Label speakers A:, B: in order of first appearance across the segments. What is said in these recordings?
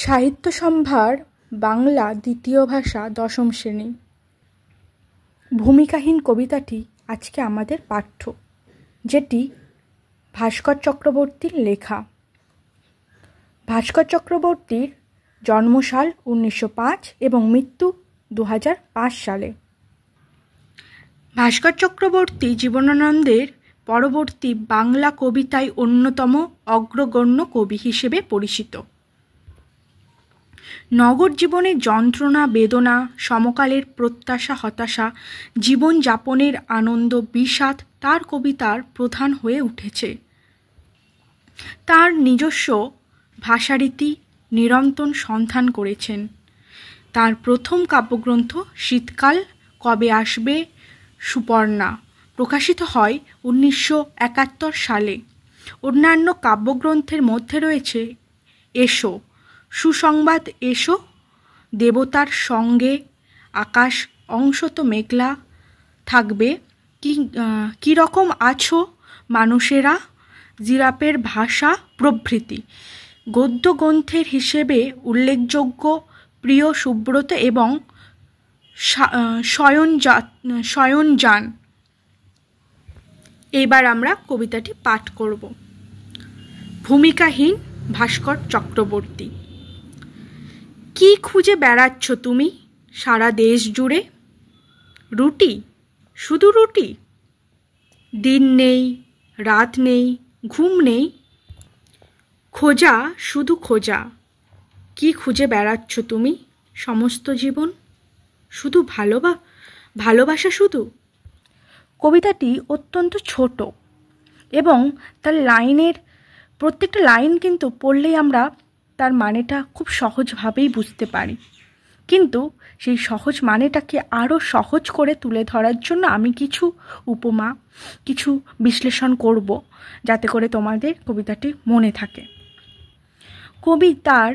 A: সাহিত্য সম্ভার বাংলা দ্বিতীয় ভাষা দশম শ্রেণী। ভূমিকাহীন কবিতাটি আজকে আমাদের পাঠ্য, যেটি ভাস্কর চক্রবর্তীর লেখা। ভাস্কর চক্রবর্তীর জন্মসাল 1905 এবং মৃত্যু 2005 সালে। ভাস্কর চক্রবর্তী জীবনানন্দের পরবর্তী বাংলা কবিতায় অন্যতম অগ্রগণ্য কবি হিসেবে পরিচিত। নগর জীবনের যন্ত্রণা বেদনা, সমকালের প্রত্যাশা হতাশা, জীবনযাপনের আনন্দ বিষাদ তার কবিতার প্রধান হয়ে উঠেছে। তার নিজস্ব ভাষারীতি নিরন্তর সন্ধান করেছেন। তার প্রথম কাব্যগ্রন্থ শীতকাল কবে আসবে সুপর্ণা প্রকাশিত হয় 1971 সালে। অন্যান্য কাব্যগ্রন্থের মধ্যে রয়েছে এসো, সুসংবাদ এসো, দেবতার সঙ্গে, আকাশ অংশত মেঘলা থাকবে, কি রকম আছো মানুষেরা, জিরাফের ভাষা প্রভৃতি। গদ্য গ্রন্থের হিসেবে উল্লেখযোগ্য প্রিয় সুব্রত এবং শয়নযান। এবার আমরা কবিতাটি পাঠ করব। ভূমিকাহীন ভাস্কর চক্রবর্তী। কি খুঁজে বেড়াচ্ছ তুমি সারা দেশ জুড়ে? রুটি, শুধু রুটি? দিন নেই, রাত নেই, ঘুম নেই, খোঁজা শুধু খোঁজা। কি খুঁজে বেড়াচ্ছ তুমি সমস্ত জীবন? শুধু ভালোবাসা শুধু। কবিতাটি অত্যন্ত ছোট এবং তার লাইনের প্রত্যেকটা লাইন কিন্তু পড়লেই আমরা তার মানেটা খুব সহজভাবেই বুঝতে পারি। কিন্তু সেই সহজ মানেটাকে আরও সহজ করে তুলে ধরার জন্য আমি কিছু উপমা, কিছু বিশ্লেষণ করব, যাতে করে তোমাদের কবিতাটি মনে থাকে। কবি তার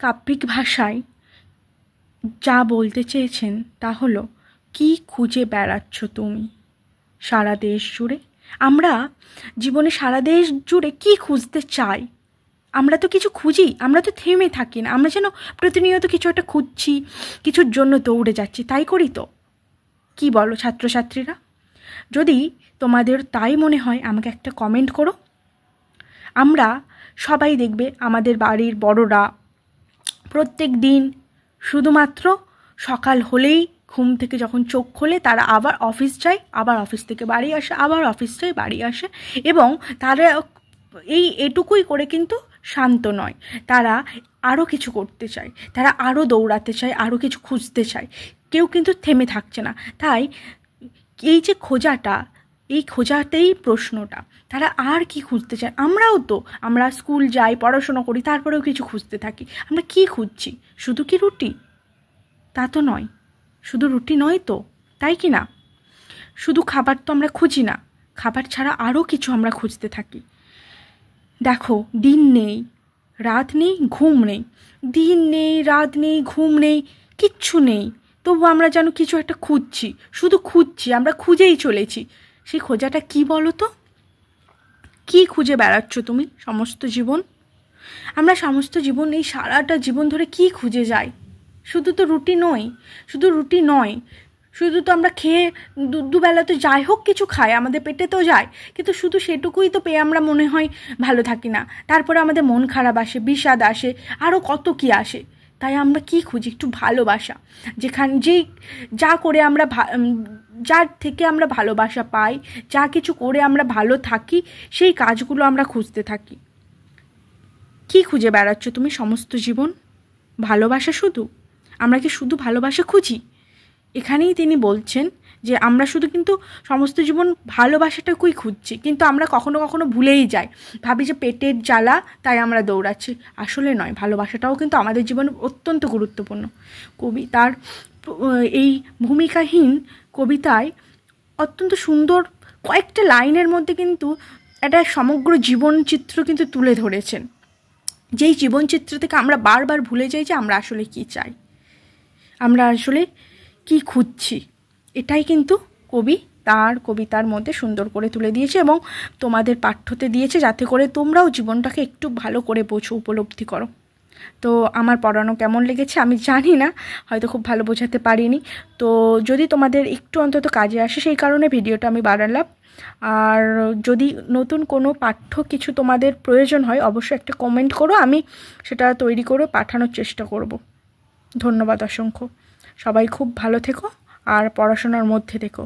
A: কাব্যিক ভাষায় যা বলতে চেয়েছেন তা হলো, কি খুঁজে বেড়াচ্ছ তুমি সারা দেশ জুড়ে। আমরা জীবনে সারা দেশ জুড়ে কি খুঁজতে চাই? আমরা তো কিছু খুঁজি, আমরা তো থেমে থাকি না, আমরা যেন প্রতিনিয়ত কিছু একটা খুঁজছি, কিছুর জন্য দৌড়ে যাচ্ছি, তাই করি তো? কি বলো ছাত্রছাত্রীরা? যদি তোমাদের তাই মনে হয় আমাকে একটা কমেন্ট করো। আমরা সবাই দেখবে আমাদের বাড়ির বড়রা প্রত্যেক দিন শুধুমাত্র সকাল হলেই ঘুম থেকে যখন চোখ খোলে তারা আবার অফিস যায়, আবার অফিস থেকে বাড়ি আসে, আবার অফিস যায় বাড়ি আসে, এবং তারা এটুকুই করে কিন্তু শান্ত নয়। তারা আরও কিছু করতে চায়, তারা আরও দৌড়াতে চায়, আরও কিছু খুঁজতে চায়। কেউ কিন্তু থেমে থাকছে না। তাই এই যে খোঁজাটা, এই খোঁজাতেই প্রশ্নটা, তারা আর কি খুঁজতে চায়। আমরাও তো, আমরা স্কুল যাই, পড়াশোনা করি, তারপরেও কিছু খুঁজতে থাকি। আমরা কি খুঁজছি? শুধু কি রুটি? তা তো নয়, শুধু রুটি নয় তো, তাই কি না? শুধু খাবার তো আমরা খুঁজি না, খাবার ছাড়া আরও কিছু আমরা খুঁজতে থাকি। দেখো, দিন নেই, রাত নেই, ঘুম নেই। দিন নেই, রাত নেই, ঘুম নেই, কিচ্ছু নেই, তবু আমরা যেন কিছু একটা খুঁজছি, শুধু খুঁজছি, আমরা খুঁজেই চলেছি। সেই খোঁজাটা কি বলো তো? কি খুঁজে বেড়াচ্ছ তুমি সমস্ত জীবন? আমরা সমস্ত জীবন, এই সারাটা জীবন ধরে কি খুঁজে যাই? শুধু তো রুটি নয়, শুধু রুটি নয়, শুধু তো আমরা খেয়ে দুবেলা তো যাই হোক কিছু খাই, আমাদের পেটে তো যায়, কিন্তু শুধু সেটুকুই তো পেয়ে আমরা মনে হয় ভালো থাকি না। তারপরে আমাদের মন খারাপ আসে, বিষাদ আসে, আরও কত কি আসে। তাই আমরা কি খুঁজি? একটু ভালোবাসা, যা করে আমরা যার থেকে আমরা ভালোবাসা পাই, যা কিছু করে আমরা ভালো থাকি, সেই কাজগুলো আমরা খুঁজতে থাকি। কি খুঁজে বেড়াচ্ছ তুমি সমস্ত জীবন? ভালোবাসা শুধু? আমরা কি শুধু ভালোবাসা খুঁজি? এখানেই তিনি বলছেন যে আমরা শুধু কিন্তু সমস্ত জীবন ভালোবাসাটাকেই খুঁজছি, কিন্তু আমরা কখনো কখনো ভুলেই যাই, ভাবি যে পেটের জ্বালা তাই আমরা দৌড়াচ্ছি। আসলে নয়, ভালোবাসাটাও কিন্তু আমাদের জীবনে অত্যন্ত গুরুত্বপূর্ণ। কবি তার এই ভূমিকাহীন কবিতায় অত্যন্ত সুন্দর কয়েকটা লাইনের মধ্যে কিন্তু একটা সমগ্র জীবনচিত্র কিন্তু তুলে ধরেছেন, যেই জীবনচিত্র থেকে আমরা বারবার ভুলে যাই যে আমরা আসলে কি চাই, আমরা আসলে কি খুঁজছি। এটাই কিন্তু কবি তার কবিতার মধ্যে সুন্দর করে তুলে দিয়েছে এবং তোমাদের পাঠ্যতে দিয়েছে, যাতে করে তোমরাও জীবনটাকে একটু ভালো করে বোঝো, উপলব্ধি করো। তো আমার পড়ানো কেমন লেগেছে আমি জানি না, হয়তো খুব ভালো বোঝাতে পারিনি। তো যদি তোমাদের একটু অন্তত কাজে আসে সেই কারণে ভিডিওটা আমি বানালাম। আর যদি নতুন কোনো পাঠ্য কিছু তোমাদের প্রয়োজন হয় অবশ্যই একটা কমেন্ট করো, আমি সেটা তৈরি করে পাঠানোর চেষ্টা করব। ধন্যবাদ অসংখ্য। সবাই খুব ভালো থেকো আর পড়াশোনার মধ্যে থেকো।